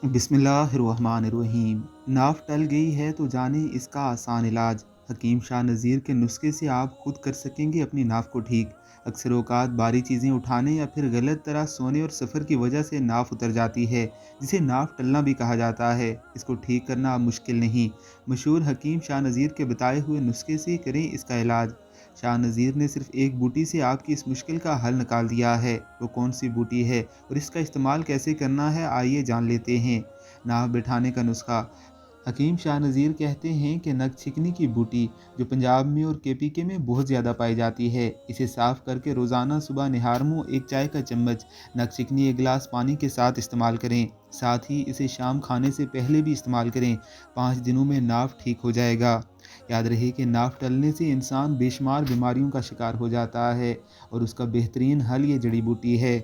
बिस्मिल्लाहिर्रहमानिर्रहीम। नाफ टल गई है तो जाने इसका आसान इलाज। हकीम शाह नज़ीर के नुस्खे से आप खुद कर सकेंगे अपनी नाफ को ठीक। अक्सर औकात भारी चीज़ें उठाने या फिर गलत तरह सोने और सफ़र की वजह से नाफ उतर जाती है, जिसे नाफ टलना भी कहा जाता है। इसको ठीक करना अब मुश्किल नहीं, मशहूर हकीम शाह नज़ीर के बताए हुए नुस्खे से करें इसका इलाज। शाह नज़ीर ने सिर्फ एक बूटी से आपकी इस मुश्किल का हल निकाल दिया है। वो कौन सी बूटी है और इसका इस्तेमाल कैसे करना है, आइए जान लेते हैं। नाव बिठाने का नुस्खा। हकीम शाह नज़ीर कहते हैं कि नकचिकनी की बूटी, जो पंजाब में और केपीके में बहुत ज़्यादा पाई जाती है, इसे साफ़ करके रोज़ाना सुबह निहार मुँह एक चाय का चम्मच नकचिकनी एक गिलास पानी के साथ इस्तेमाल करें। साथ ही इसे शाम खाने से पहले भी इस्तेमाल करें। 5 दिनों में नाफ ठीक हो जाएगा। याद रहे कि नाफ टलने से इंसान बेशुमार बीमारियों का शिकार हो जाता है और उसका बेहतरीन हल ये जड़ी बूटी है।